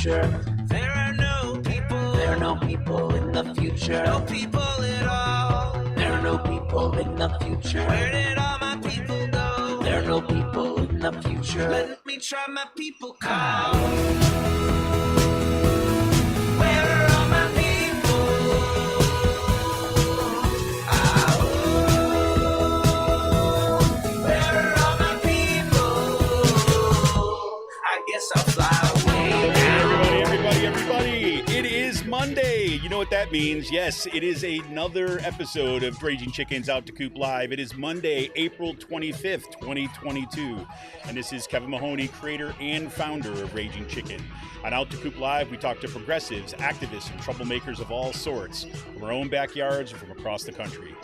future. There are no people in the future. No people at all. There are no people in the future. Where did all my people go? There are no people in the future. Let me try my people call. Where are all my people? Where are all my people? I guess I'll fly away now. Everybody. It is Monday. You know what that means. Yes, it is another episode of Raging Chickens Out to Coop Live. It is Monday, April 25th, 2022. And this is Kevin Mahoney, creator and founder of Raging Chicken. On Out to Coop Live, we talk to progressives, activists, and troublemakers of all sorts, from our own backyards and from across the country.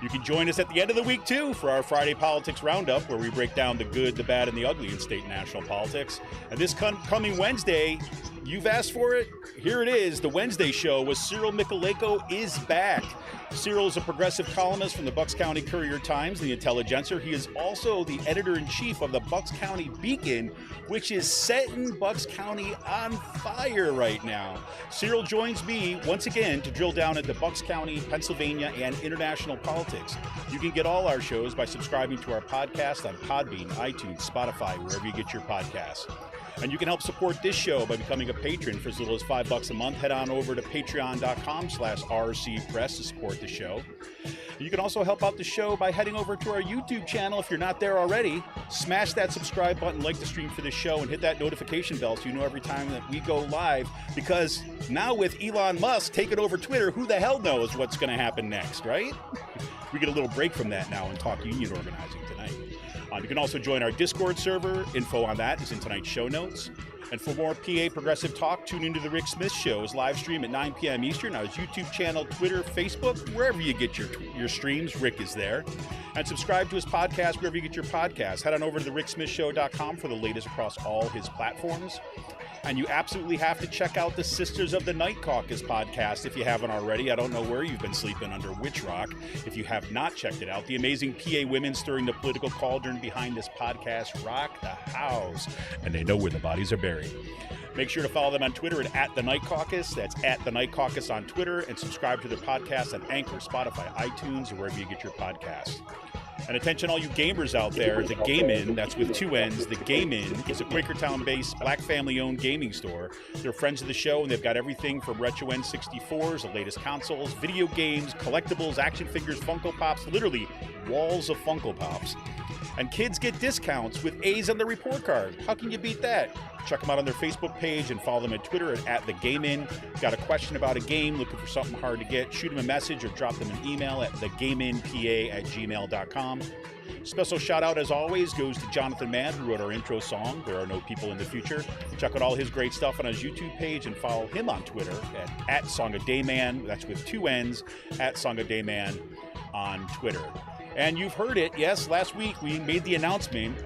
You can join us at the end of the week, too, for our Friday Politics Roundup, where we break down the good, the bad, and the ugly in state and national politics. And this coming Wednesday, you've asked for it. Here it is. The Wednesday show with Cyril Michaleko is back. Cyril is a progressive columnist from the Bucks County Courier-Times, the Intelligencer. He is also the editor-in-chief of the Bucks County Beacon, which is setting Bucks County on fire right now. Cyril joins me once again to drill down into Bucks County, Pennsylvania, and international politics. You can get all our shows by subscribing to our podcast on Podbean, iTunes, Spotify, wherever you get your podcasts. And you can help support this show by becoming a patron for as little as $5 a month. Head on over to patreon.com/rcpress to support the show. You can also help out the show by heading over to our YouTube channel if you're not there already. Smash that subscribe button, like the stream for this show, and hit that notification bell so you know every time that we go live. Because now with Elon Musk taking over Twitter, who the hell knows what's going to happen next, right? We get a little break from that now and talk union organizing tonight. You can also join our Discord server. Info on that is in tonight's show notes. And for more PA progressive talk, tune into the Rick Smith Show's live stream at 9 p.m. Eastern on his YouTube channel, Twitter, Facebook, wherever you get your streams. Rick is there. And subscribe to his podcast wherever you get your podcasts. Head on over to thericksmithshow.com for the latest across all his platforms. And you absolutely have to check out the Sisters of the Night Caucus podcast if you haven't already. I don't know where you've been sleeping under which rock if you have not checked it out. The amazing PA women stirring the political cauldron behind this podcast rock the house. And they know where the bodies are buried. Make sure to follow them on Twitter at The Night Caucus. That's at The Night Caucus on Twitter. And subscribe to their podcast on Anchor, Spotify, iTunes, or wherever you get your podcasts. And attention all you gamers out there, The Game In, that's with two N's, The Game In is a Quakertown-based, black family-owned gaming store. They're friends of the show, and they've got everything from retro N64s, the latest consoles, video games, collectibles, action figures, Funko Pops, literally walls of Funko Pops. And kids get discounts with A's on the report card. How can you beat that? Check them out on their Facebook page and follow them on Twitter at The Game In. Got a question about a game, looking for something hard to get, shoot them a message or drop them an email at thegameinpa@gmail.com. Special shout out, as always, goes to Jonathan Mann, who wrote our intro song, There Are No People in the Future. Check out all his great stuff on his YouTube page and follow him on Twitter at SongADayMan. That's with two N's, at SongADayMan on Twitter. And you've heard it, yes, last week we made the announcement,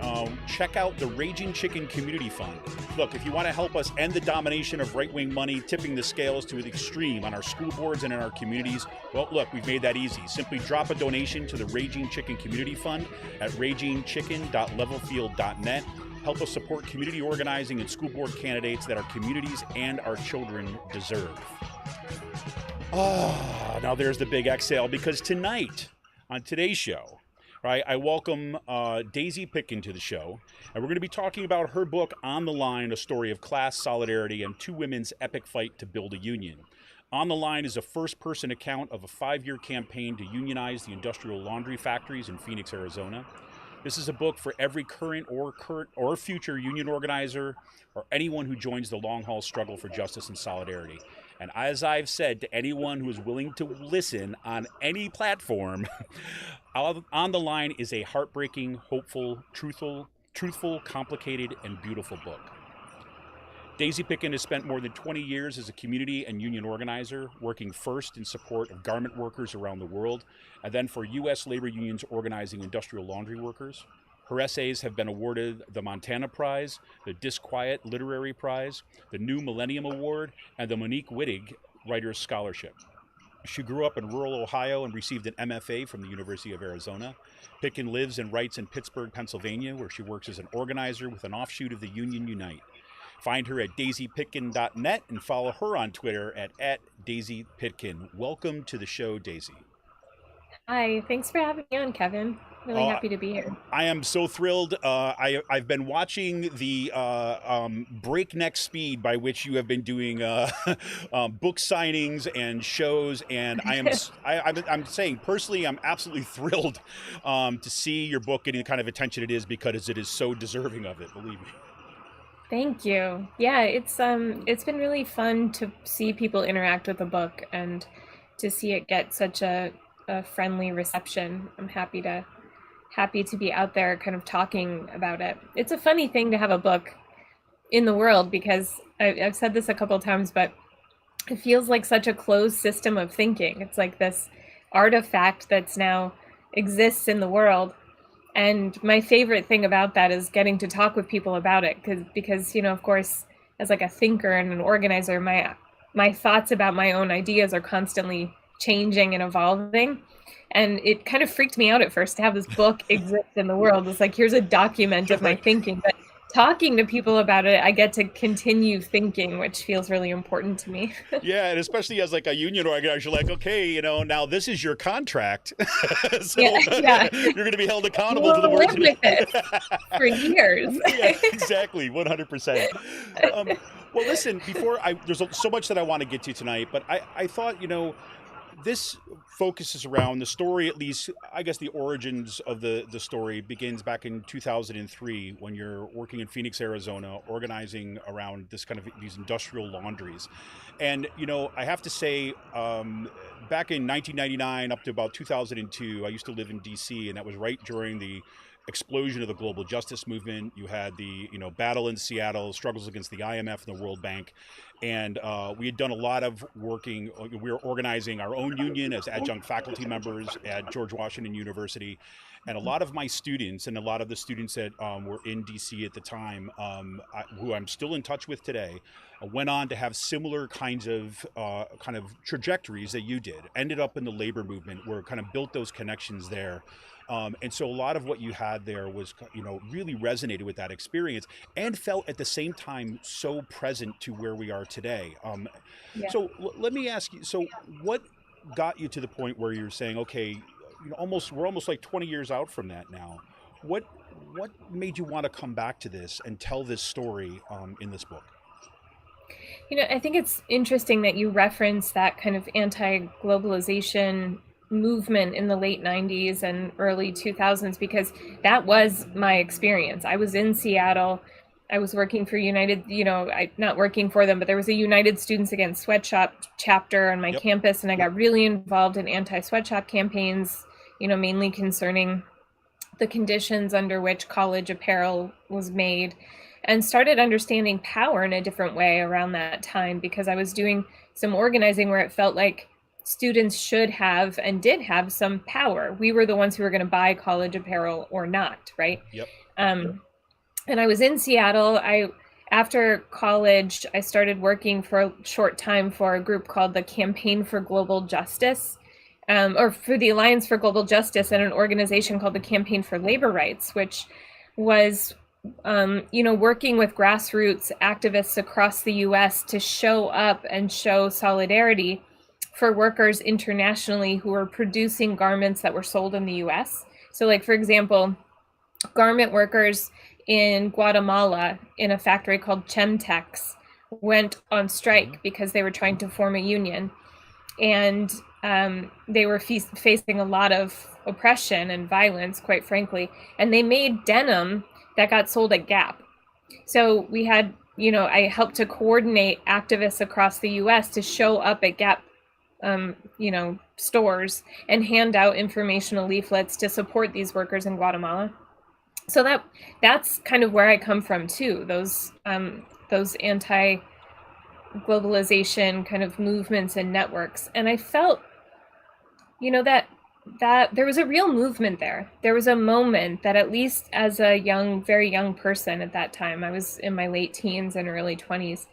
check out the Raging Chicken Community Fund. Look, if you want to help us end the domination of right-wing money tipping the scales to an extreme on our school boards and in our communities, well, look, we've made that easy. Simply drop a donation to the Raging Chicken Community Fund at ragingchicken.levelfield.net. Help us support community organizing and school board candidates that our communities and our children deserve. Now there's the big exhale, because tonight, on today's show, right, I welcome Daisy Pitkin to the show, and we're going to be talking about her book, On the Line, A Story of Class, Solidarity, and Two Women's Epic Fight to Build a Union. On the Line is a first-person account of a 5-year campaign to unionize the industrial laundry factories in Phoenix, Arizona. This is a book for every current or future union organizer or anyone who joins the long-haul struggle for justice and solidarity. And as I've said to anyone who is willing to listen on any platform, On the Line is a heartbreaking, hopeful, truthful, complicated, and beautiful book. Daisy Pitken has spent more than 20 years as a community and union organizer, working first in support of garment workers around the world, and then for U.S. labor unions organizing industrial laundry workers. Her essays have been awarded the Montana Prize, the DISQUIET Literary Prize, the new Millennium Award, and the Monique Wittig Writer's Scholarship. She grew up in rural Ohio and received an MFA from the University of Arizona. Pitkin lives and writes in Pittsburgh, Pennsylvania, where she works as an organizer with an offshoot of the Union Unite. Find her at daisypitkin.net and follow her on Twitter at Daisy Pitkin. Welcome to the show, Daisy. Hi, thanks for having me on, Kevin. Really happy to be here. I am so thrilled. I've been watching the breakneck speed by which you have been doing book signings and shows, and I'm saying personally, I'm absolutely thrilled to see your book getting the kind of attention it is, because it is so deserving of it. Believe me. Thank you. Yeah, it's been really fun to see people interact with the book and to see it get such a friendly reception. I'm happy to be out there kind of talking about it. It's a funny thing to have a book in the world, because I've said this a couple of times, but it feels like such a closed system of thinking. It's like this artifact that's now exists in the world. And my favorite thing about that is getting to talk with people about it, because of course, as like a thinker and an organizer, my thoughts about my own ideas are constantly changing and evolving. And it kind of freaked me out at first to have this book exist in the world. It's like, here's a document of my thinking, but talking to people about it, I get to continue thinking, which feels really important to me. Yeah, and especially as like a union organizer, you're like, okay, now this is your contract. So yeah. You're going to be held accountable to the words with it for years. Yeah, exactly, 100%. Well, listen, there's so much that I want to get to tonight, but I thought, this focuses around the story, at least, I guess the origins of the story begins back in 2003 when you're working in Phoenix, Arizona, organizing around these industrial laundries. And, I have to say, back in 1999 up to about 2002, I used to live in DC, and that was right during the explosion of the global justice movement. You had the battle in Seattle, struggles against the IMF and the World Bank, and we had done a lot of working. We were organizing our own union as adjunct faculty members at George Washington University, and a lot of my students and a lot of the students that were in DC at the time, who I'm still in touch with today, went on to have similar kinds of trajectories that you did. Ended up in the labor movement, where kind of built those connections there. And so a lot of what you had there was, really resonated with that experience and felt at the same time so present to where we are today. Yeah. So let me ask you, so what got you to the point where you're saying, okay, we're almost like 20 years out from that now. What made you want to come back to this and tell this story in this book? I think it's interesting that you reference that kind of anti-globalization movement in the late 90s and early 2000s, because that was my experience. I was in Seattle. I was working for United, not working for them, but there was a United Students Against Sweatshop chapter on my campus, and I got really involved in anti-sweatshop campaigns, mainly concerning the conditions under which college apparel was made, and started understanding power in a different way around that time, because I was doing some organizing where it felt like students should have and did have some power. We were the ones who were going to buy college apparel or not, right? Yep. And I was in Seattle. After college, I started working for a short time for a group called the Campaign for Global Justice, or for the Alliance for Global Justice, and an organization called the Campaign for Labor Rights, which was working with grassroots activists across the U.S. to show up and show solidarity for workers internationally who were producing garments that were sold in the U.S. So, like, for example, garment workers in Guatemala in a factory called Chemtex went on strike because they were trying to form a union. And they were facing a lot of oppression and violence, quite frankly. And they made denim that got sold at Gap. So we had, I helped to coordinate activists across the U.S. to show up at Gap stores and hand out informational leaflets to support these workers in Guatemala. So that's kind of where I come from too. Those anti-globalization kind of movements and networks. And I felt, that there was a real movement there. There was a moment that, at least as a very young person at that time, I was in my late teens and early 20s,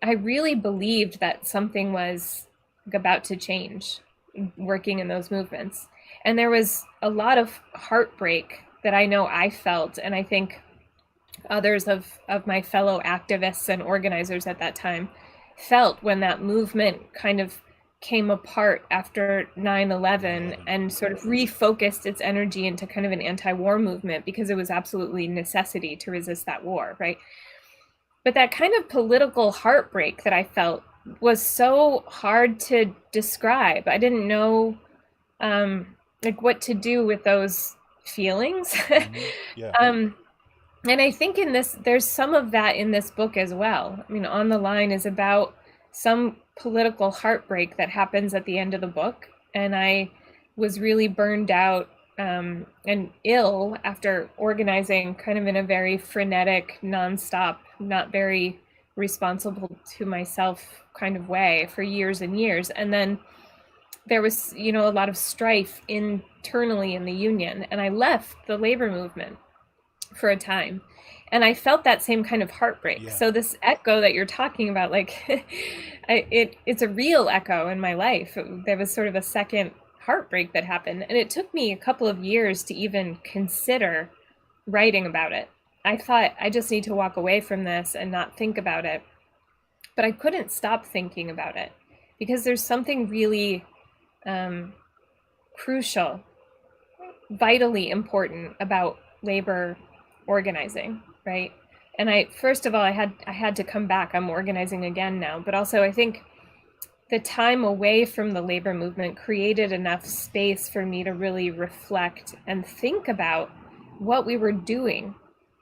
I really believed that something was about to change working in those movements. And there was a lot of heartbreak that I know I felt, and I think others of my fellow activists and organizers at that time felt when that movement kind of came apart after 9/11 and sort of refocused its energy into kind of an anti-war movement because it was absolutely necessity to resist that war, right? But that kind of political heartbreak that I felt was so hard to describe. I didn't know like what to do with those feelings. Yeah. And I think in this, there's some of that in this book as well. I mean, On the Line is about some political heartbreak that happens at the end of the book. And I was really burned out and ill after organizing kind of in a very frenetic, nonstop, not very responsible to myself kind of way for years and years. And then there was, a lot of strife internally in the union. And I left the labor movement for a time. And I felt that same kind of heartbreak. Yeah. So this echo that you're talking about, like, it's a real echo in my life. There was sort of a second heartbreak that happened. And it took me a couple of years to even consider writing about it. I thought, I just need to walk away from this and not think about it. But I couldn't stop thinking about it because there's something really crucial, vitally important about labor organizing, right? And first of all, I had to come back. I'm organizing again now, but also I think the time away from the labor movement created enough space for me to really reflect and think about what we were doing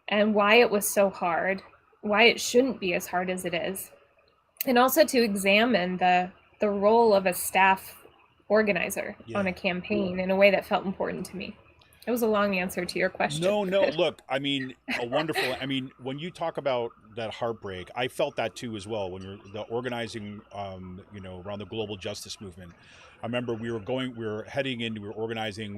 and why it was so hard, why it shouldn't be as hard as it is, and also to examine the role of a staff organizer on a campaign in a way that felt important to me. It was a long answer to your question. No, look, I mean, when you talk about that heartbreak, I felt that too as well. When you're the organizing, around the global justice movement. I remember we were organizing,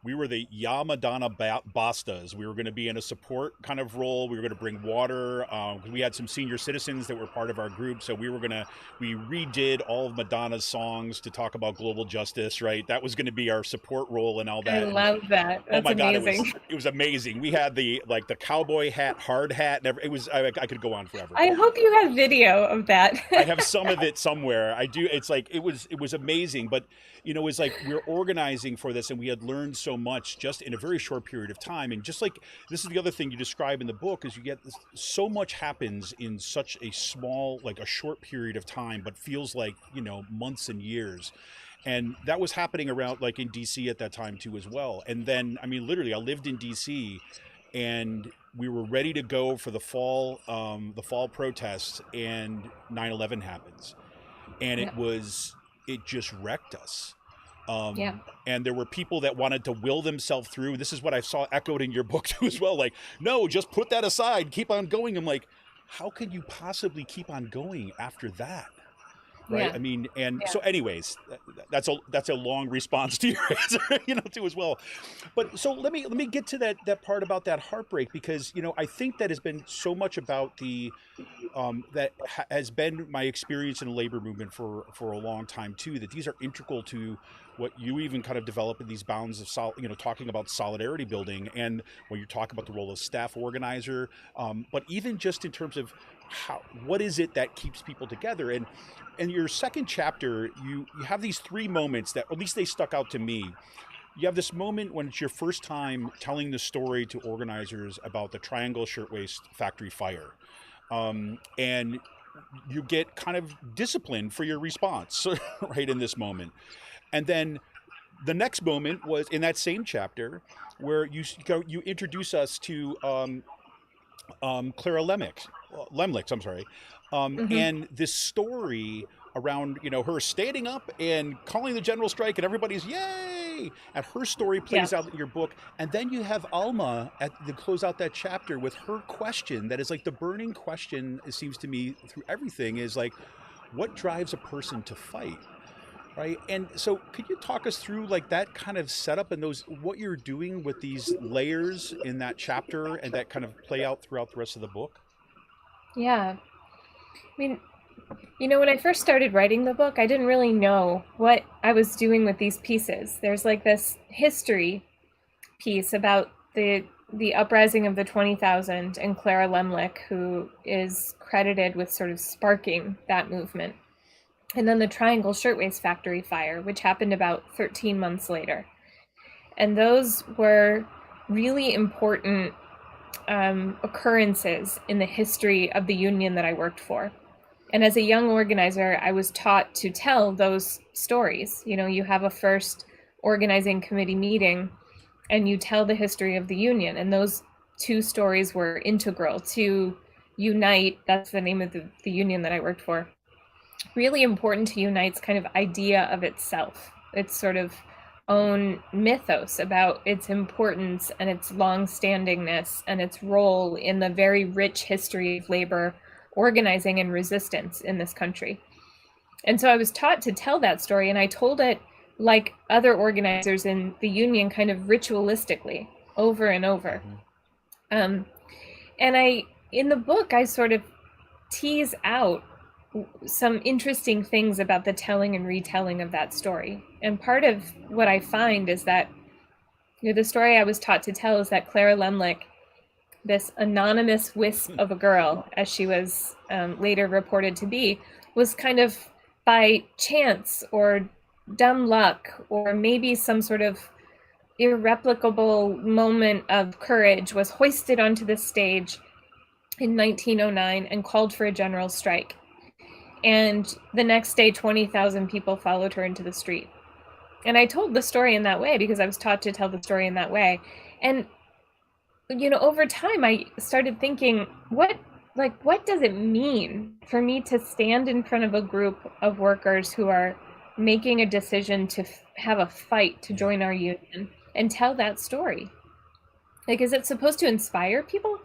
we were the Yamadana Bastas. We were going to be in a support kind of role. We were going to bring water. We had some senior citizens that were part of our group. So we redid all of Madonna's songs to talk about global justice, right? That was going to be our support role and all that. I love that. That's amazing. God, it was amazing. We had the cowboy hat, hard hat. I could go on forever. I hope you have video of that. I have some of it somewhere. I do. It's like, it was amazing, but it's like we're organizing for this and we had learned so much just in a very short period of time. And just like, this is the other thing you describe in the book is you get this, so much happens in such a small, like a short period of time, but feels like, months and years. And that was happening around like in DC at that time too, as well. And then, I mean, literally I lived in DC and we were ready to go for the fall protests and 9/11 happens. And it just wrecked us. And there were people that wanted to will themselves through. This is what I saw echoed in your book too as well. Like, no, just put that aside, keep on going. I'm like, how could you possibly keep on going after that? Right. Yeah. I mean, so anyways, that's a long response to your answer, too as well. But so let me get to that part about that heartbreak, because, I think that has been so much about has been my experience in the labor movement for a long time too, that these are integral to what you even kind of develop in these bounds of talking about solidarity building, and when you talk about the role of staff organizer, but even just in terms of what is it that keeps people together. And in your second chapter, you have these three moments that, at least they stuck out to me. You have this moment when it's your first time telling the story to organizers about the Triangle Shirtwaist Factory fire. And you get kind of disciplined for your response, right, in this moment. And then the next moment was in that same chapter where you introduce us to Clara Lemlich, I'm sorry. And this story around, her standing up and calling the general strike and everybody's yay. And her story plays out in your book. And then you have Alma to close out that chapter with her question that is like the burning question, it seems to me, through everything, is like, what drives a person to fight? Right. And so could you talk us through like that kind of setup and what you're doing with these layers in that chapter and that kind of play out throughout the rest of the book? Yeah. I mean, when I first started writing the book, I didn't really know what I was doing with these pieces. There's like this history piece about the the uprising of the 20,000 and Clara Lemlich, who is credited with sort of sparking that movement. And then the Triangle Shirtwaist Factory fire, which happened about 13 months later. And those were really important occurrences in the history of the union that I worked for. And as a young organizer, I was taught to tell those stories. You know, you have a first organizing committee meeting and you tell the history of the union. And those two stories were integral to Unite. That's the name of the union that I worked for. Really important to Unite's kind of idea of itself. Its sort of own mythos about its importance and its long-standingness and its role in the very rich history of labor organizing and resistance in this country. And so I was taught to tell that story, and I told it like other organizers in the union, kind of ritualistically, over and over. And in the book, I sort of tease out some interesting things about the telling and retelling of that story. And part of what I find is that, you know, the story I was taught to tell is that Clara Lemlich, this anonymous wisp of a girl, as she was later reported to be, was kind of by chance or dumb luck or maybe some sort of irreplicable moment of courage was hoisted onto the stage in 1909 and called for a general strike. And the next day, 20,000 people followed her into the street. And I told the story in that way because I was taught to tell the story in that way. And, you know, over time, I started thinking, what does it mean for me to stand in front of a group of workers who are making a decision to have a fight to join our union and tell that story? Like, is it supposed to inspire people?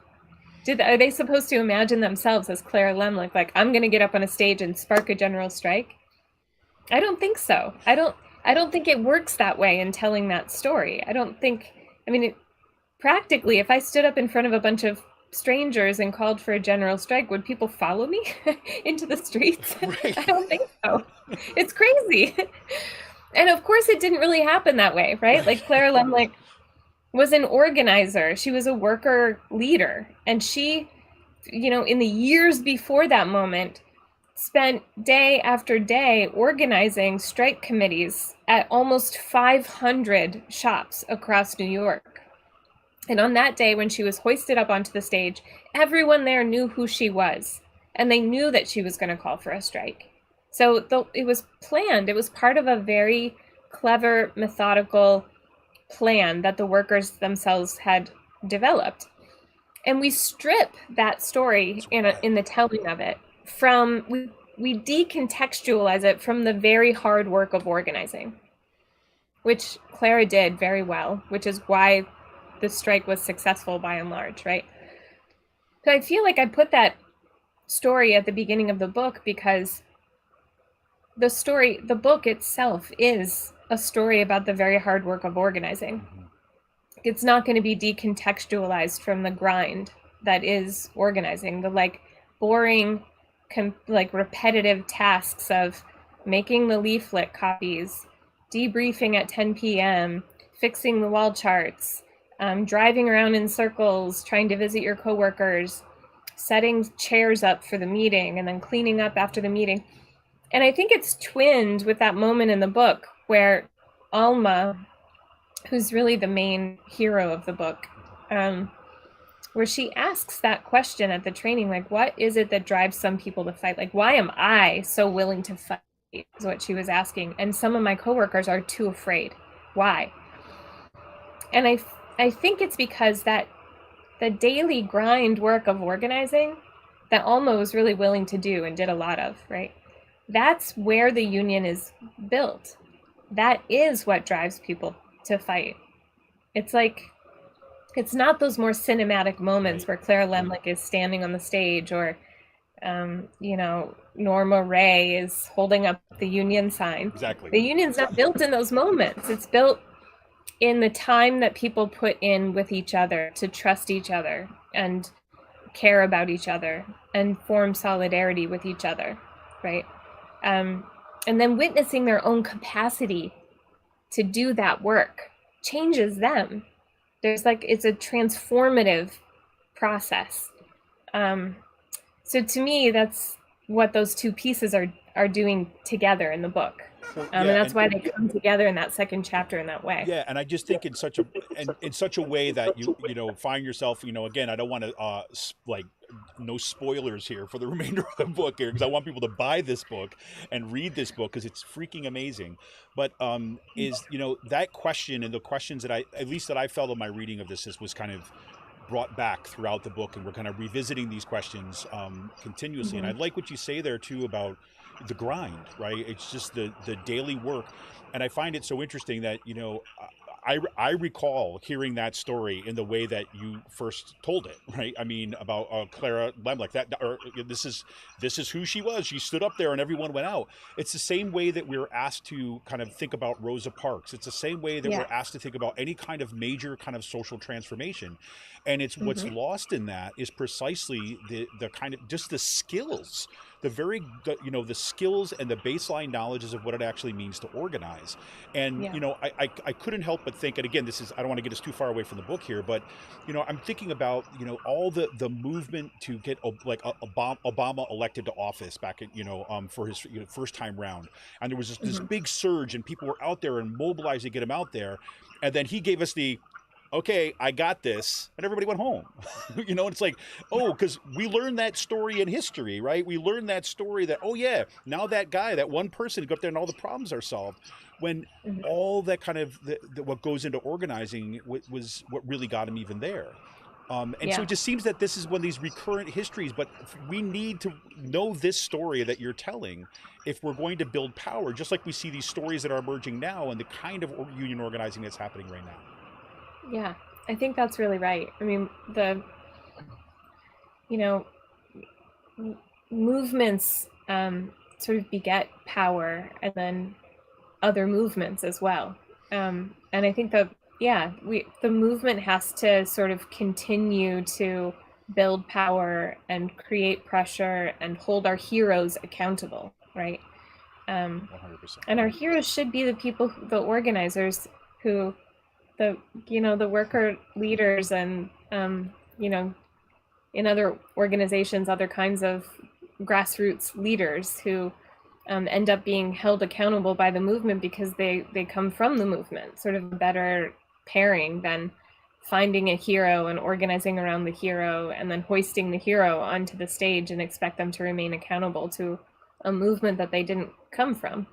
Are they supposed to imagine themselves as Clara Lemlich, like, I'm going to get up on a stage and spark a general strike? I don't think so. I don't think it works that way in telling that story. Practically, if I stood up in front of a bunch of strangers and called for a general strike, would people follow me into the streets? Right. I don't think so. It's crazy. And of course, it didn't really happen that way, right? Like, Clara Lemlich was an organizer. She was a worker leader. And she, you know, in the years before that moment, spent day after day organizing strike committees at almost 500 shops across New York. And on that day, when she was hoisted up onto the stage, everyone there knew who she was. And they knew that she was going to call for a strike. So it was planned. It was part of a very clever, methodical plan that the workers themselves had developed. And we strip that story in the telling of it from, we decontextualize it from the very hard work of organizing, which Clara did very well, which is why the strike was successful by and large, right? So I feel like I put that story at the beginning of the book because the book itself is a story about the very hard work of organizing. It's not going to be decontextualized from the grind that is organizing, the boring, repetitive tasks of making the leaflet copies, debriefing at 10 p.m., fixing the wall charts, driving around in circles, trying to visit your coworkers, setting chairs up for the meeting, and then cleaning up after the meeting. And I think it's twinned with that moment in the book where Alma, who's really the main hero of the book, where she asks that question at the training, like, what is it that drives some people to fight? Like, why am I so willing to fight, is what she was asking. And some of my coworkers are too afraid. Why? And I think it's because that the daily grind work of organizing that Alma was really willing to do and did a lot of, right? That's where the union is built. That is what drives people to fight. It's like, it's not those more cinematic moments where Clara Lemlich is standing on the stage or, Norma Ray is holding up the union sign. Exactly. The union's not built in those moments. It's built in the time that people put in with each other to trust each other and care about each other and form solidarity with each other, right? And then witnessing their own capacity to do that work changes them. There's like, it's a transformative process. So to me, that's what those two pieces are doing together in the book. And that's why they come together in that second chapter in that way. Yeah, and I just think in such a way that you find yourself, again, I don't want to like, no spoilers here for the remainder of the book here, because I want people to buy this book and read this book because it's freaking amazing. But is that question and the questions that I felt on my reading of this was kind of brought back throughout the book, and we're kind of revisiting these questions continuously. And I like what you say there too about the grind, right? It's just the daily work. And I find it so interesting that I recall hearing that story in the way that you first told it, right? I mean, about Clara Lemlich, that, or this is who she was. She stood up there and everyone went out. It's the same way that we're asked to kind of think about Rosa Parks. It's the same way that we're asked to think about any kind of major kind of social transformation. And it's what's lost in that is precisely the kind of just the skills, the skills and the baseline knowledges of what it actually means to organize. And I couldn't help but think, and again, I don't want to get us too far away from the book here, but I'm thinking about all the movement to get Obama elected to office back at for his first time round, and there was this big surge and people were out there and mobilized to get him out there, and then he gave us the okay, I got this, and everybody went home. It's like, because we learned that story in history, right? We learned that story that, now that one person got up there and all the problems are solved. When all that kind of, what goes into organizing was what really got him even there. So it just seems that this is one of these recurrent histories, but we need to know this story that you're telling if we're going to build power, just like we see these stories that are emerging now and the kind of union organizing that's happening right now. Yeah, I think that's really right. I mean, movements sort of beget power, and then other movements as well. And I think that, the movement has to sort of continue to build power and create pressure and hold our heroes accountable, right? 100%. And our heroes should be the people, the organizers who, the worker leaders and, in other organizations, other kinds of grassroots leaders who end up being held accountable by the movement because they come from the movement, sort of a better pairing than finding a hero and organizing around the hero and then hoisting the hero onto the stage and expect them to remain accountable to a movement that they didn't come from.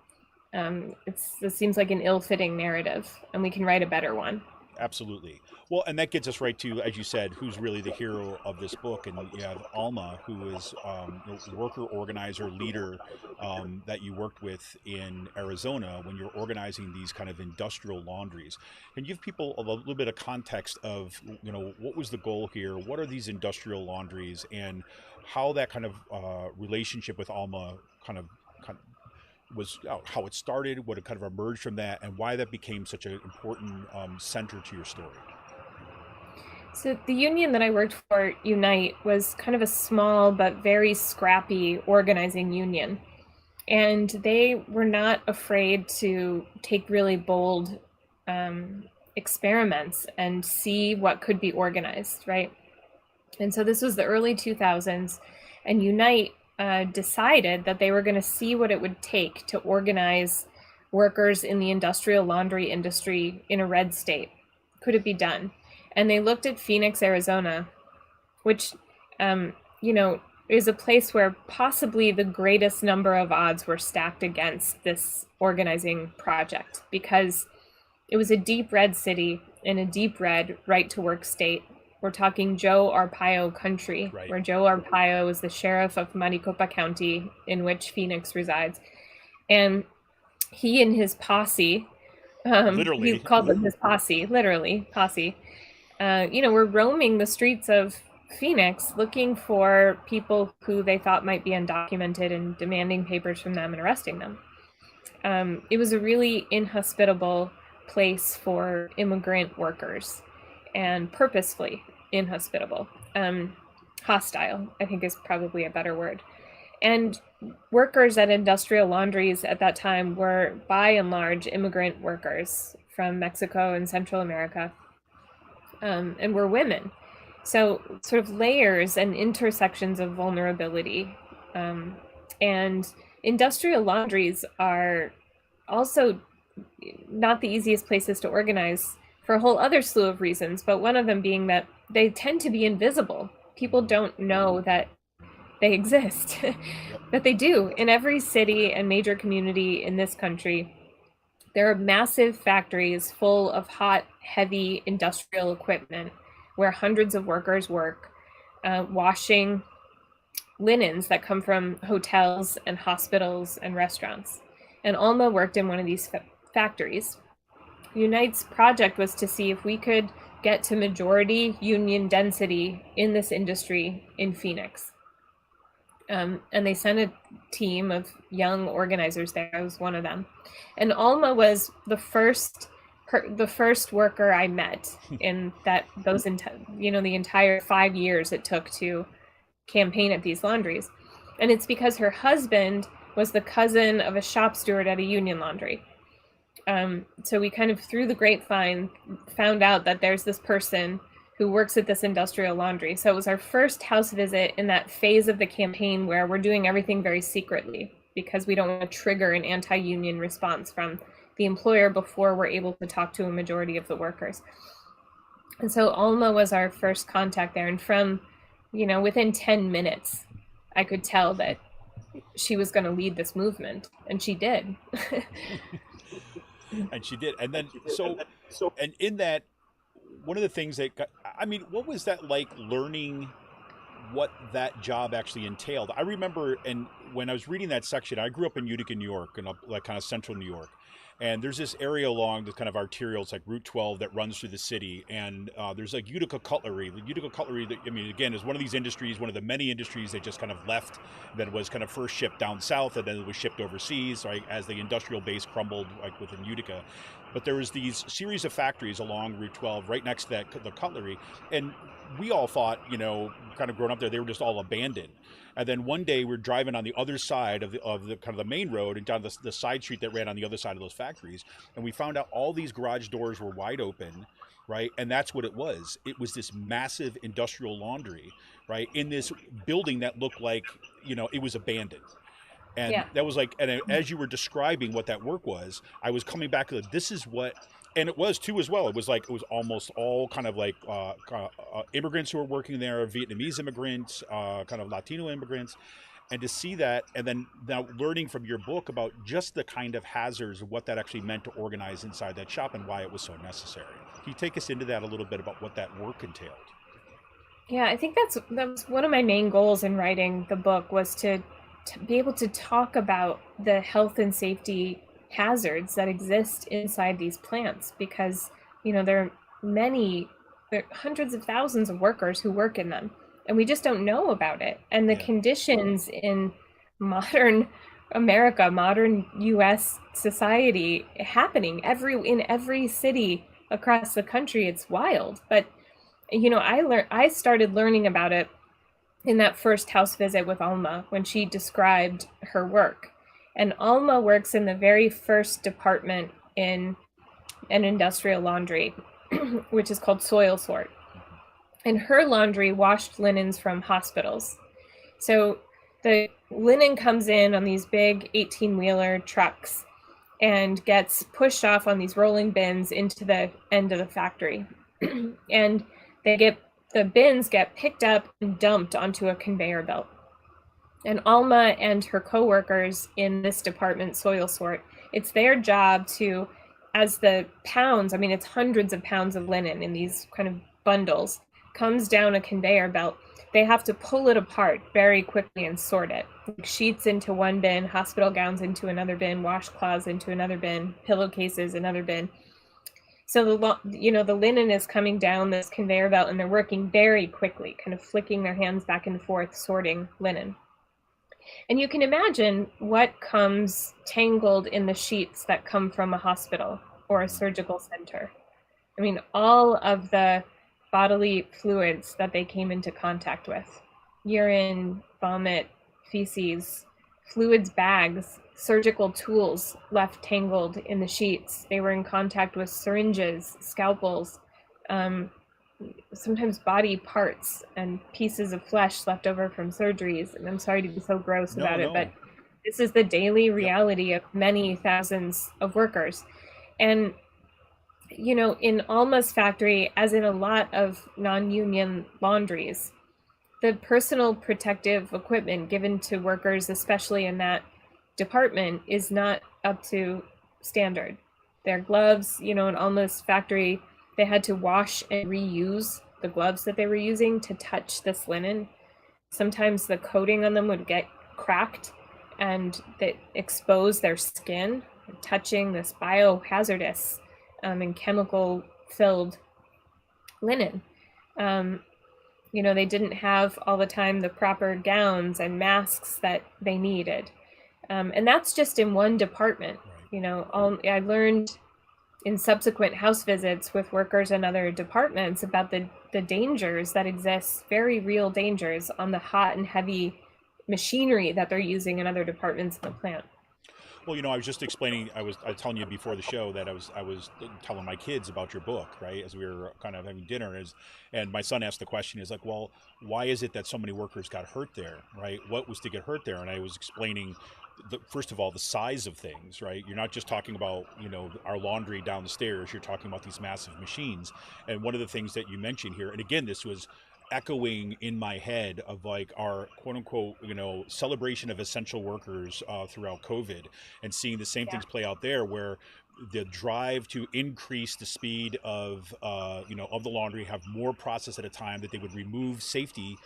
This seems like an ill-fitting narrative, and we can write a better one. Absolutely. Well, and that gets us right to, as you said, who's really the hero of this book. And you have Alma, who is a worker organizer leader that you worked with in Arizona when you're organizing these kind of industrial laundries. Can you give people a little bit of context of, what was the goal here? What are these industrial laundries, and how that kind of relationship with Alma kind of was how it started, what it kind of emerged from that, and why that became such an important center to your story? So the union that I worked for, Unite, was kind of a small but very scrappy organizing union. And they were not afraid to take really bold experiments and see what could be organized, right? And so this was the early 2000s, and Unite decided that they were going to see what it would take to organize workers in the industrial laundry industry in a red state. Could it be done? And they looked at Phoenix, Arizona, which, is a place where possibly the greatest number of odds were stacked against this organizing project, because it was a deep red city in a deep red right-to-work state. We're talking Joe Arpaio country, right, where Joe Arpaio is the sheriff of Maricopa County, in which Phoenix resides. And he and his posse, literally, he called them his posse, literally, posse, were roaming the streets of Phoenix looking for people who they thought might be undocumented and demanding papers from them and arresting them. It was a really inhospitable place for immigrant workers, and purposefully inhospitable. Hostile, I think, is probably a better word. And workers at industrial laundries at that time were, by and large, immigrant workers from Mexico and Central America. and we're women. So sort of layers and intersections of vulnerability. And industrial laundries are also not the easiest places to organize for a whole other slew of reasons, but one of them being that they tend to be invisible. People don't know that they exist, but they do. In every city and major community in this country, there are massive factories full of hot, heavy industrial equipment where hundreds of workers work, washing linens that come from hotels and hospitals and restaurants. And Alma worked in one of these factories. Unite's project was to see if we could get to majority union density in this industry in Phoenix. And they sent a team of young organizers there. I was one of them. And Alma was the first worker I met in the entire 5 years it took to campaign at these laundries. And it's because her husband was the cousin of a shop steward at a union laundry. So we kind of, through the grapevine, found out that there's this person who works at this industrial laundry. So it was our first house visit in that phase of the campaign where we're doing everything very secretly because we don't want to trigger an anti-union response from the employer before we're able to talk to a majority of the workers. And so Alma was our first contact there. And from, within 10 minutes, I could tell that she was going to lead this movement. And she did. And she did. And then, and in that, one of the things that what was that like, learning what that job actually entailed? I remember, and when I was reading that section, I grew up in Utica, New York, and like kind of central New York. And there's this area along the kind of arterial, it's like Route 12 that runs through the city. And there's like Utica cutlery. The Utica cutlery, again, is one of these industries, one of the many industries that just kind of left, that was kind of first shipped down south and then it was shipped overseas, right, as the industrial base crumbled like within Utica. But there was these series of factories along Route 12 right next to the cutlery. And we all thought, kind of growing up there, they were just all abandoned. And then one day we're driving on the other side of the kind of the main road and down the side street that ran on the other side of those factories. And we found out all these garage doors were wide open, right? And that's what it was. It was this massive industrial laundry, right? In this building that looked like, it was abandoned. And that was like, and as you were describing what that work was, I was coming back to this is what, and it was too as well. It was almost all kind of like immigrants who were working there, Vietnamese immigrants, kind of Latino immigrants. And to see that, and then now learning from your book about just the kind of hazards of what that actually meant to organize inside that shop and why it was so necessary. Can you take us into that a little bit about what that work entailed? Yeah, I think that was one of my main goals in writing the book, was to be able to talk about the health and safety hazards that exist inside these plants, because there are hundreds of thousands of workers who work in them, and we just don't know about it. And the conditions in modern America, modern US society happening in every city across the country, it's wild. But I started learning about it in that first house visit with Alma when she described her work. And Alma works in the very first department in an industrial laundry, which is called soil sort. And her laundry washed linens from hospitals. So the linen comes in on these big 18-wheeler trucks and gets pushed off on these rolling bins into the end of the factory. And the bins get picked up and dumped onto a conveyor belt. And Alma and her coworkers in this department, soil sort, it's their job to, as the pounds, it's hundreds of pounds of linen in these kind of bundles, comes down a conveyor belt, they have to pull it apart very quickly and sort it. Like sheets into one bin, hospital gowns into another bin, washcloths into another bin, pillowcases another bin. So the linen is coming down this conveyor belt and they're working very quickly, kind of flicking their hands back and forth, sorting linen. And you can imagine what comes tangled in the sheets that come from a hospital or a surgical center. All of the bodily fluids that they came into contact with, urine, vomit, feces, fluids bags, surgical tools left tangled in the sheets. They were in contact with syringes, scalpels, sometimes body parts and pieces of flesh left over from surgeries. And I'm sorry to be so gross about it, but this is the daily reality of many thousands of workers. And, you know, in Alma's factory, as in a lot of non-union laundries, the personal protective equipment given to workers, especially in that department, is not up to standard. Their gloves, you know, in Alma's factory, they had to wash and reuse the gloves that they were using to touch this linen. Sometimes the coating on them would get cracked and that expose their skin, touching this biohazardous and chemical-filled linen. You know, they didn't have all the time the proper gowns and masks that they needed. And that's just in one department. You know, I learned in subsequent house visits with workers in other departments about the dangers that exist, very real dangers on the hot and heavy machinery that they're using in other departments in the plant. Well, you know, I was just explaining, I was telling you before the show that I was telling my kids about your book, right, as we were kind of having dinner, and my son asked the question, is like, well, why is it that so many workers got hurt there, right? What was to get hurt there? And I was explaining, first of all, the size of things, right? You're not just talking about, you know, our laundry down the stairs, you're talking about these massive machines. And one of the things that you mentioned here, and again, this was echoing in my head of like our quote unquote, you know, celebration of essential workers throughout COVID, and seeing the same things play out there, where the drive to increase the speed of, you know, of the laundry, have more process at a time, that they would remove safety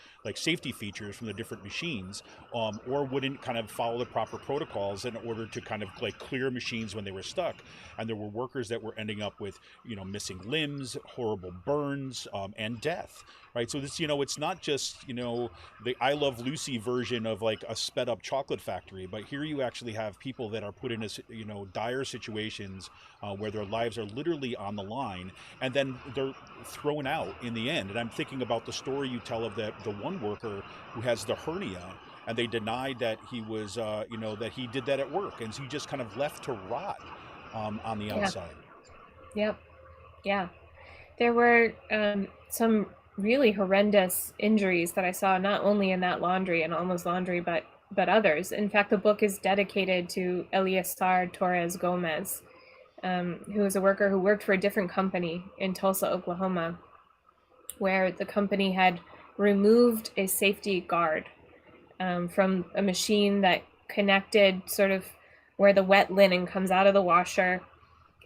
features from the different machines, or wouldn't kind of follow the proper protocols in order to kind of like clear machines when they were stuck. And there were workers that were ending up with, you know, missing limbs, horrible burns, and death. Right. So this, you know, it's not just, you know, the I Love Lucy version of like a sped up chocolate factory, but here you actually have people that are put in, you know, dire situations where their lives are literally on the line, and then they're thrown out in the end. And I'm thinking about the story you tell of the one worker who has the hernia, and they denied that he was, you know, that he did that at work, and so he just kind of left to rot on the outside. Yep. Yeah. There were some really horrendous injuries that I saw, not only in that laundry and Alma's laundry, but others. In fact, the book is dedicated to Eleazar Torres Gomez, who was a worker who worked for a different company in Tulsa, Oklahoma, where the company had removed a safety guard from a machine that connected sort of where the wet linen comes out of the washer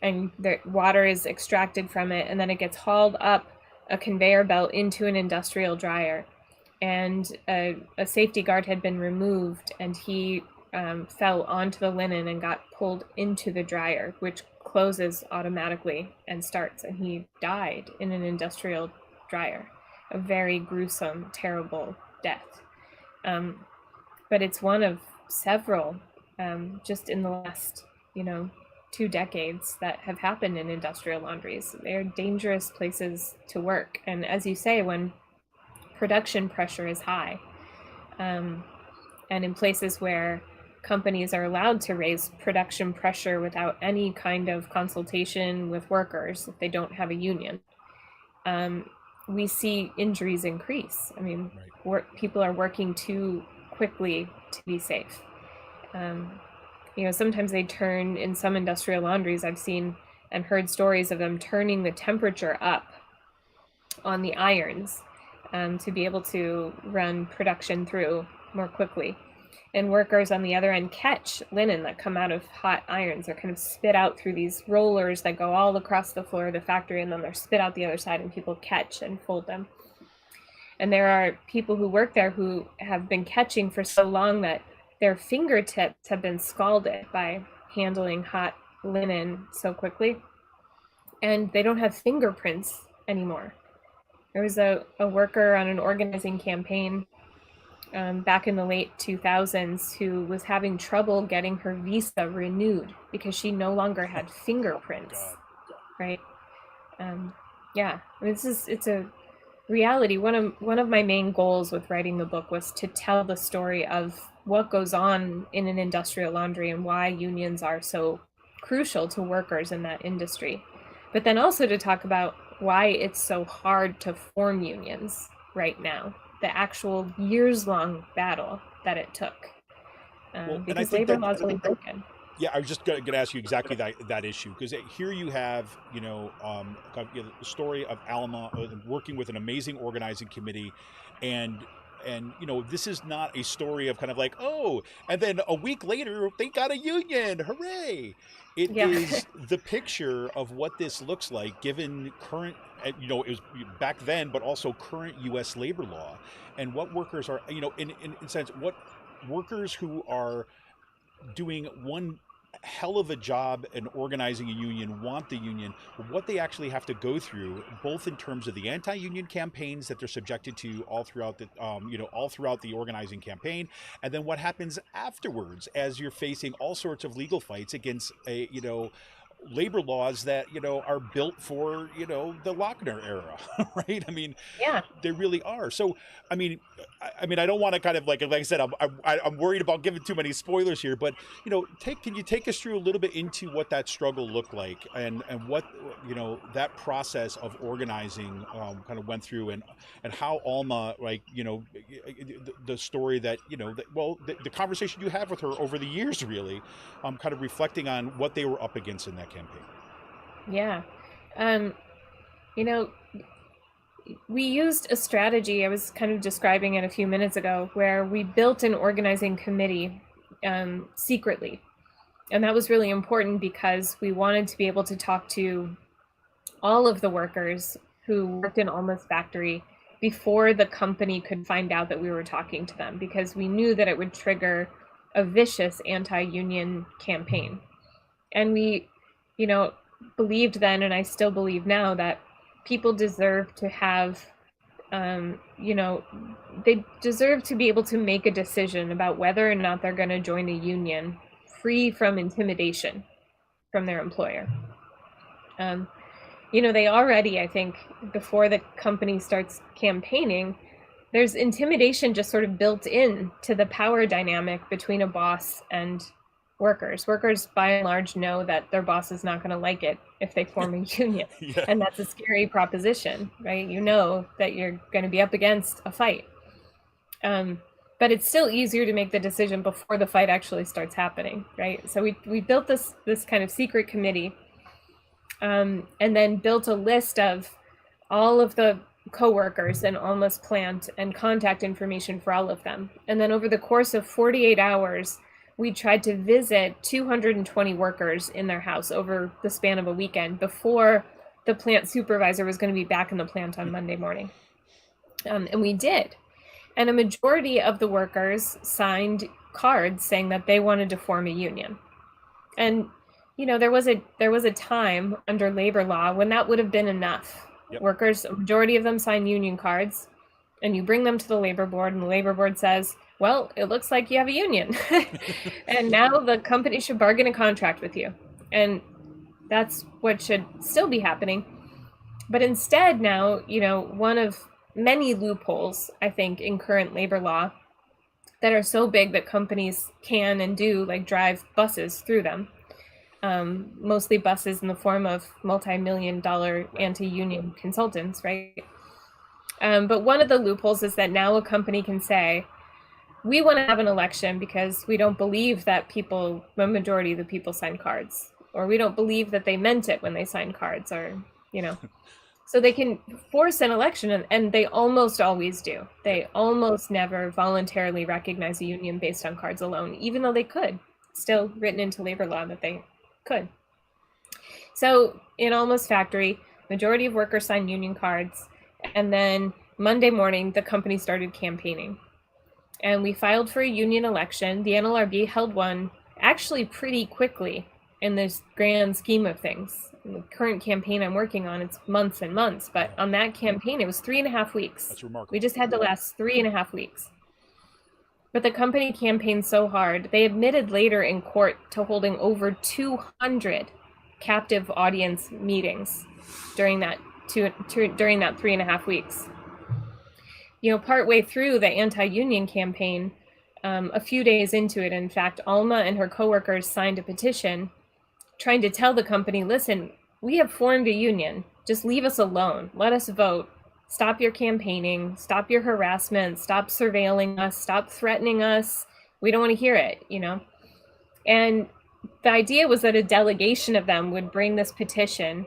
and the water is extracted from it, and then it gets hauled up a conveyor belt into an industrial dryer. And a safety guard had been removed, and he fell onto the linen and got pulled into the dryer, which closes automatically and starts, and he died in an industrial dryer. A very gruesome, terrible death. But it's one of several just in the last, you know, 2 decades that have happened in industrial laundries. They're dangerous places to work. And as you say, when production pressure is high, and in places where companies are allowed to raise production pressure without any kind of consultation with workers, if they don't have a union, we see injuries increase. I mean, people are working too quickly to be safe. You know, sometimes they turn, in some industrial laundries, I've seen and heard stories of them turning the temperature up on the irons to be able to run production through more quickly. And workers on the other end catch linen that come out of hot irons. They're kind of spit out through these rollers that go all across the floor of the factory, and then they're spit out the other side, and people catch and fold them. And there are people who work there who have been catching for so long that their fingertips have been scalded by handling hot linen so quickly, and they don't have fingerprints anymore. There was a worker on an organizing campaign back in the late 2000s who was having trouble getting her visa renewed because she no longer had fingerprints, right? Yeah, it's a reality. One of my main goals with writing the book was to tell the story of what goes on in an industrial laundry and why unions are so crucial to workers in that industry. But then also to talk about why it's so hard to form unions right now, the actual years-long battle that it took, because labor laws were broken. Yeah, I was just going to ask you exactly that issue, because here you have, the story of Alma working with an amazing organizing committee, and this is not a story of kind of like, oh, and then a week later they got a union, hooray! It is the picture of what this looks like given current, it was back then, but also current U.S. labor law, and what workers are, in a sense, what workers who are doing one hell of a job in organizing a union want the union, what they actually have to go through, both in terms of the anti-union campaigns that they're subjected to all throughout the organizing campaign, and then what happens afterwards as you're facing all sorts of legal fights against labor laws that are built for the Lochner era, right? I mean, they really are. So I mean I don't want to kind of like I said, I'm worried about giving too many spoilers here, but can you take us through a little bit into what that struggle looked like, and what that process of organizing kind of went through, and how Alma, like the story that the conversation you have with her over the years, really kind of reflecting on what they were up against in that campaign. Yeah. We used a strategy, I was kind of describing it a few minutes ago, where we built an organizing committee secretly. And that was really important because we wanted to be able to talk to all of the workers who worked in Alma's factory before the company could find out that we were talking to them, because we knew that it would trigger a vicious anti-union campaign. And we believed then, and I still believe now, that people deserve to have, they deserve to be able to make a decision about whether or not they're going to join a union free from intimidation from their employer. They already, I think, before the company starts campaigning, there's intimidation just sort of built in to the power dynamic between a boss and workers. Workers, by and large, know that their boss is not going to like it if they form a union. And that's a scary proposition, right? You know that you're going to be up against a fight. But it's still easier to make the decision before the fight actually starts happening, right? So we built this kind of secret committee, and then built a list of all of the co-workers in Alma's plant and contact information for all of them. And then over the course of 48 hours, we tried to visit 220 workers in their house over the span of a weekend before the plant supervisor was going to be back in the plant on Monday morning. And we did. And a majority of the workers signed cards saying that they wanted to form a union. And, there was a time under labor law when that would have been enough. Workers, a majority of them sign union cards, and you bring them to the labor board, and the labor board says, well, it looks like you have a union. And now the company should bargain a contract with you. And that's what should still be happening. But instead now, one of many loopholes, I think, in current labor law that are so big that companies can and do drive buses through them. Mostly buses in the form of multi-million-dollar anti-union consultants, right? But one of the loopholes is that now a company can say, we want to have an election because we don't believe that the majority of the people signed cards, or we don't believe that they meant it when they signed cards, or, so they can force an election, and they almost always do. They almost never voluntarily recognize a union based on cards alone, even though they could, still written into labor law that they could. So in Alma's factory, majority of workers signed union cards, and then Monday morning, the company started campaigning. And we filed for a union election. The NLRB held one actually pretty quickly in this grand scheme of things. In the current campaign I'm working on, it's months and months, but on that campaign, it was 3.5 weeks. That's remarkable. We just had to last 3.5 weeks. But the company campaigned so hard, they admitted later in court to holding over 200 captive audience meetings during that 3.5 weeks. Partway through the anti-union campaign, a few days into it, in fact, Alma and her coworkers signed a petition trying to tell the company, listen, we have formed a union Just leave us alone. Let us vote. Stop your campaigning. Stop your harassment. Stop surveilling us. Stop threatening us. We don't want to hear it, you know? And the idea was that a delegation of them would bring this petition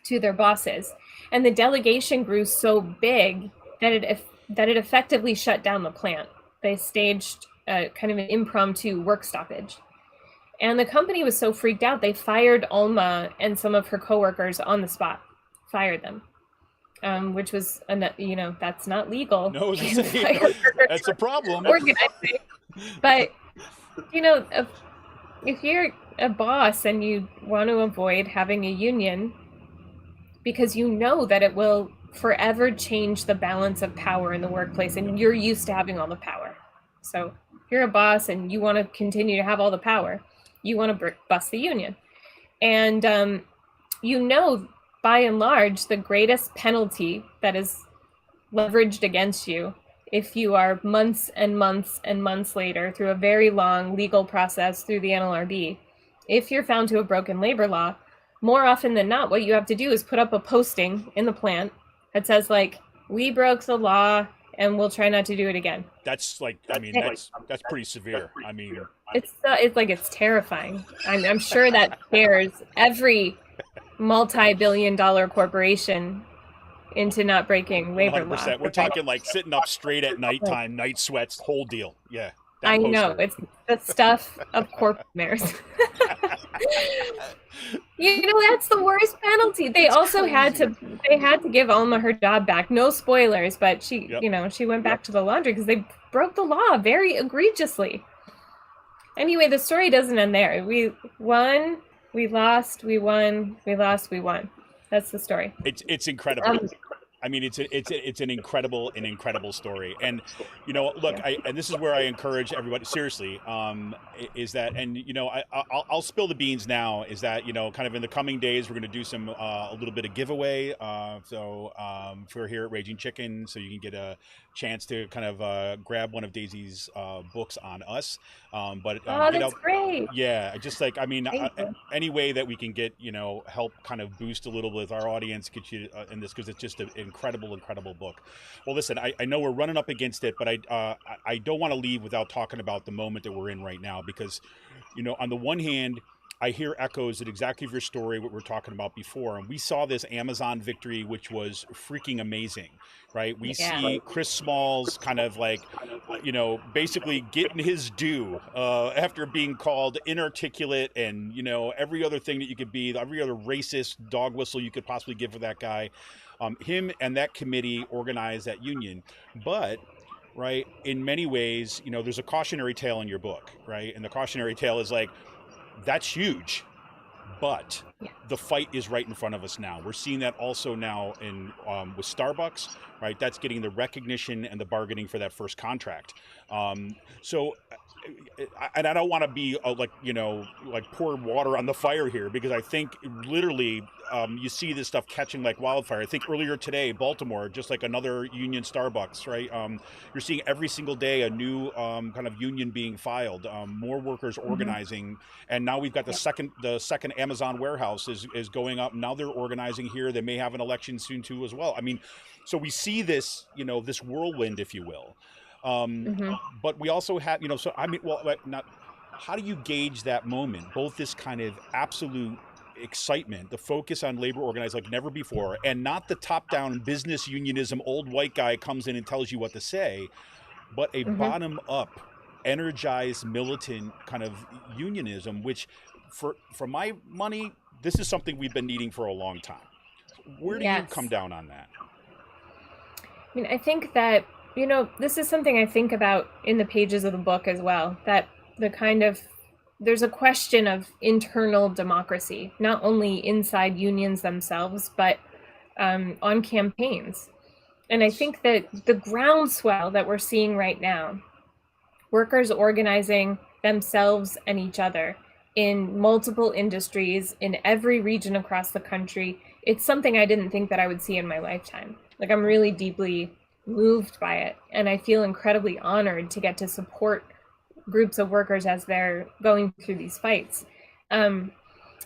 to their bosses. And the delegation grew so big that it effectively shut down the plant. They staged kind of an impromptu work stoppage. And the company was so freaked out, they fired Alma and some of her coworkers on the spot. Fired them. Which was, you know, that's not legal. No, that's a problem. Organizing. But, you know, if you're a boss and you want to avoid having a union because you know that it will forever change the balance of power in the workplace and you're used to having all the power. So if you're a boss and you want to continue to have all the power, you want to bust the union. And, you know, by and large, the greatest penalty that is leveraged against you if you are months and months and months later through a very long legal process through the NLRB, if you're found to have broken labor law, more often than not, what you have to do is put up a posting in the plant that says, like, we broke the law and we'll try not to do it again. That's like, I mean, that's pretty severe. I mean, it's like, it's terrifying. I'm sure that scares every multi-billion-dollar corporation into not breaking labor 100%. law. We're talking like sitting up straight at nighttime, night sweats, whole deal. Yeah. I know, it's the stuff of corporate mayors. You know, that's the worst penalty. They also had to give Alma her job back. No spoilers, but she, you know, she went back to the laundry because they broke the law very egregiously. Anyway, the story doesn't end there. We won, we lost, we won, we lost, we won. That's the story. It's incredible. I mean, it's an incredible story. And, you know, look, and this is where I encourage everybody, seriously, is that, and, you know, I'll spill the beans now, is that, you know, kind of in the coming days, we're going to do some, a little bit of giveaway. For here at Raging Chicken, so you can get a chance to kind of grab one of Daisy's books on us. That's great. Yeah, just like, I mean, any way that we can get, you know, help kind of boost a little with our audience, get you in this, because it's just an incredible book. Well, listen, I know we're running up against it, but I don't want to leave without talking about the moment that we're in right now, because, you know, on the one hand, I hear echoes at exactly of your story, what we were talking about before. And we saw this Amazon victory, which was freaking amazing, right? We see Chris Smalls kind of like, you know, basically getting his due after being called inarticulate and, you know, every other thing that you could be, every other racist dog whistle you could possibly give for that guy. Him and that committee organized that union. But, right, in many ways, you know, there's a cautionary tale in your book, right? And the cautionary tale is like, that's huge, but the fight is right in front of us now. We're seeing that also now in with Starbucks, right? That's getting the recognition and the bargaining for that first contract. And I don't want to be like, you know, like pour water on the fire here, because I think literally you see this stuff catching like wildfire. I think earlier today, Baltimore, just like another union Starbucks, right? You're seeing every single day a new kind of union being filed, more workers organizing, and now we've got the second Amazon warehouse is going up. Now they're organizing here. They may have an election soon too as well. I mean, so we see this, you know, this whirlwind, if you will. But we also have, you know, so I mean, well, not, how do you gauge that moment? Both this kind of absolute excitement, the focus on labor organized like never before, and not the top-down business unionism, old white guy comes in and tells you what to say, but a bottom-up, energized, militant kind of unionism, which, for my money, this is something we've been needing for a long time. Where do you come down on that? I mean, I think that, you know, this is something I think about in the pages of the book as well, that there's a question of internal democracy, not only inside unions themselves, but on campaigns. And I think that the groundswell that we're seeing right now, workers organizing themselves and each other in multiple industries in every region across the country, it's something I didn't think that I would see in my lifetime. Like, I'm really deeply moved by it, and I feel incredibly honored to get to support groups of workers as they're going through these fights.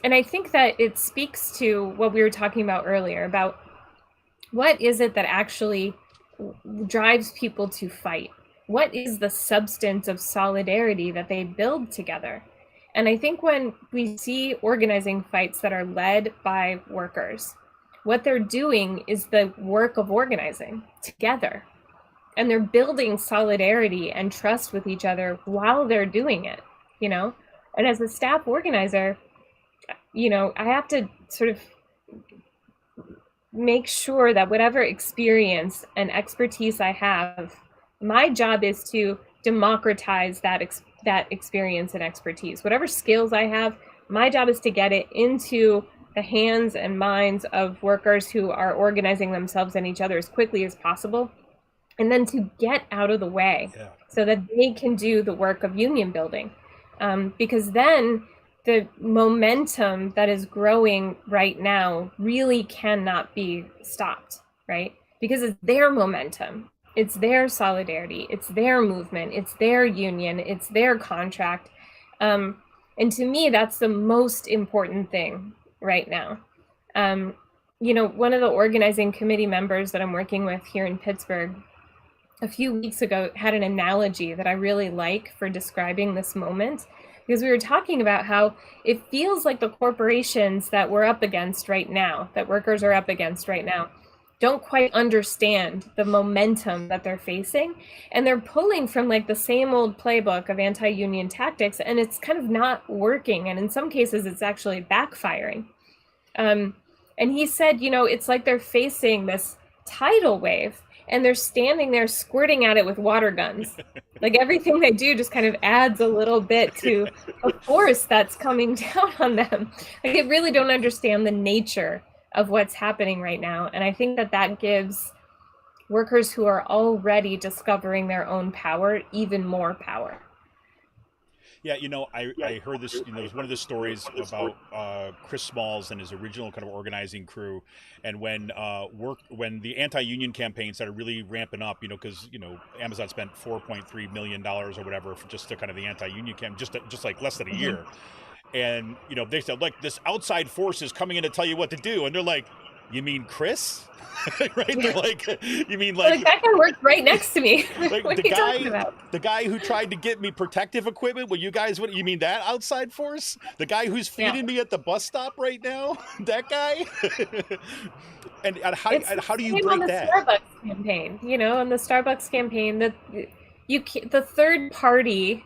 And I think that it speaks to what we were talking about earlier about what is it that actually drives people to fight? What is the substance of solidarity that they build together? And I think when we see organizing fights that are led by workers, what they're doing is the work of organizing together. And they're building solidarity and trust with each other while they're doing it, you know? And as a staff organizer, you know, I have to sort of make sure that whatever experience and expertise I have, my job is to democratize that experience and expertise. Whatever skills I have, my job is to get it into the hands and minds of workers who are organizing themselves and each other as quickly as possible, and then to get out of the way so that they can do the work of union building. Because then the momentum that is growing right now really cannot be stopped, right? Because it's their momentum, it's their solidarity, it's their movement, it's their union, it's their contract. And to me, that's the most important thing right now. You know, one of the organizing committee members that I'm working with here in Pittsburgh a few weeks ago had an analogy that I really like for describing this moment. Because we were talking about how it feels like the corporations that we're up against right now, that workers are up against right now, don't quite understand the momentum that they're facing. And they're pulling from like the same old playbook of anti-union tactics, and it's kind of not working. And in some cases, it's actually backfiring. And he said, you know, it's like they're facing this tidal wave, and they're standing there squirting at it with water guns. Like everything they do just kind of adds a little bit to a force that's coming down on them. Like they really don't understand the nature of what's happening right now. And I think that that gives workers who are already discovering their own power even more power. Yeah, you know, I heard this, you know, there's one of the stories about Chris Smalls and his original kind of organizing crew. And when the anti-union campaign started really ramping up, you know, because, you know, Amazon spent $4.3 million or whatever for just to kind of the anti-union campaign, just like less than a year. And, you know, they said, like, this outside force is coming in to tell you what to do. And they're like, you mean Chris? Right? They're like, you mean like that guy worked right next to me. Like what are you talking about? The guy who tried to get me protective equipment. Well, you guys, what you mean that outside force? The guy who's feeding me at the bus stop right now? That guy? and how do you break on the that? Starbucks campaign, you know, on the Starbucks campaign, that the third party,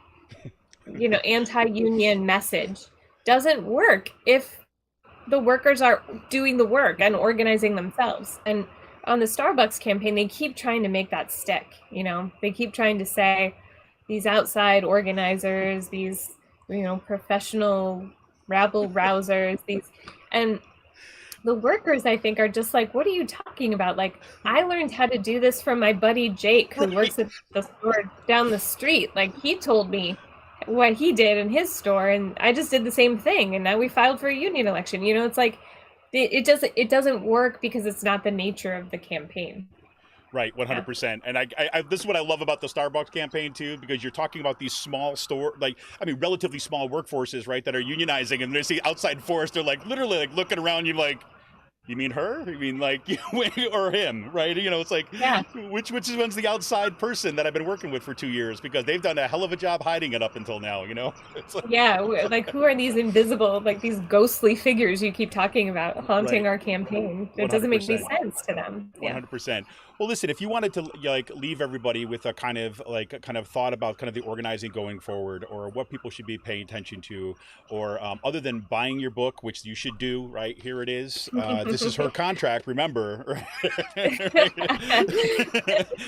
you know, anti-union message doesn't work if the workers are doing the work and organizing themselves. And on the Starbucks campaign, they keep trying to make that stick, you know, they keep trying to say these outside organizers, these, you know, professional rabble rousers, and the workers, I think, are just like, what are you talking about? Like, I learned how to do this from my buddy Jake, who works at the store down the street. Like, he told me what he did in his store, and I just did the same thing, and now we filed for a union election. You know, it's like it doesn't work because it's not the nature of the campaign. Right, 100%. And I this is what I love about the Starbucks campaign too, because you're talking about these small relatively small workforces, right, that are unionizing, and they see outside force, they're like literally like looking around you like, you mean her? You mean like or him, right? You know, it's like, which one's the outside person that I've been working with for 2 years, because they've done a hell of a job hiding it up until now, you know? It's like, like who are these invisible, like these ghostly figures you keep talking about haunting our campaign? It doesn't make any sense to them. 100%. Well, listen, if you wanted to like leave everybody with a kind of thought about kind of the organizing going forward, or what people should be paying attention to, or other than buying your book, which you should do, right? Here it is. This is her contract, remember.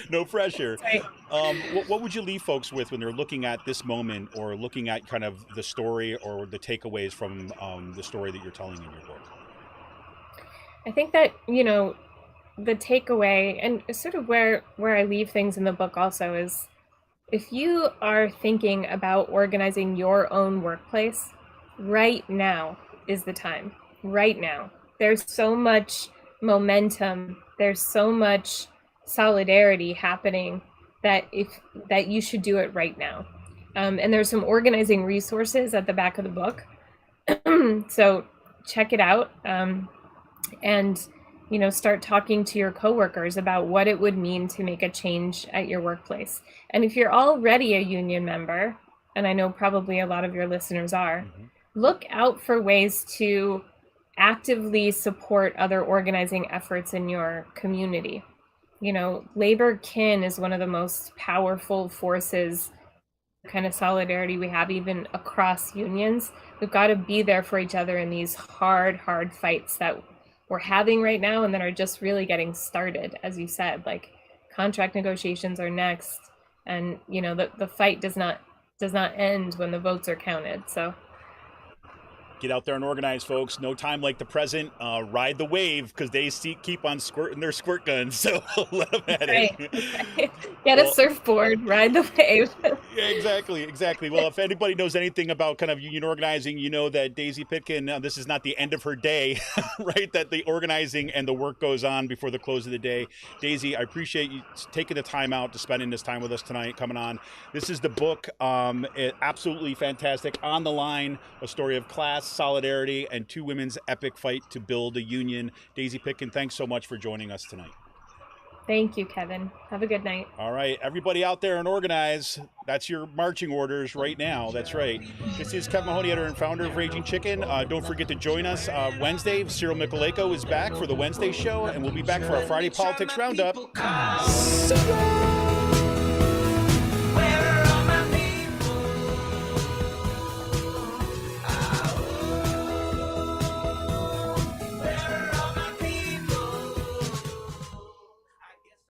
No pressure. Right. What would you leave folks with when they're looking at this moment, or looking at kind of the story or the takeaways from the story that you're telling in your book? I think that, you know, the takeaway, and sort of where I leave things in the book also, is if you are thinking about organizing your own workplace, right now is the time. Right now. There's so much momentum, there's so much solidarity happening that you should do it right now. And there's some organizing resources at the back of the book. So check it out, and start talking to your coworkers about what it would mean to make a change at your workplace. And if you're already a union member, and I know probably a lot of your listeners are, look out for ways to actively support other organizing efforts in your community. Labor kin is one of the most powerful forces, kind of solidarity we have even across unions. We've got to be there for each other in these hard fights that we're having right now and that are just really getting started. As you said, like contract negotiations are next, and the fight does not end when the votes are counted. So get out there and organize, folks. No time like the present. Ride the wave, because they keep on squirting their squirt guns. So let them at it. Get a surfboard, ride the wave. Yeah, exactly. Well, if anybody knows anything about kind of union organizing, you know that Daisy Pitkin, this is not the end of her day, right? That the organizing and the work goes on before the close of the day. Daisy, I appreciate you taking the time out to spending this time with us tonight, coming on. This is the book, absolutely fantastic. On the Line, a story of class, solidarity, and two women's epic fight to build a union. Daisy Pitkin, thanks so much for joining us tonight. Thank you, Kevin. Have a good night. All right, everybody out there and organize. That's your marching orders right now. That's right. This is Kevin Mahoney, editor and founder of Raging Chicken. Don't forget to join us Wednesday. Cyril Mikoleko is back for the Wednesday show, and we'll be back for our Friday Politics Roundup. See ya!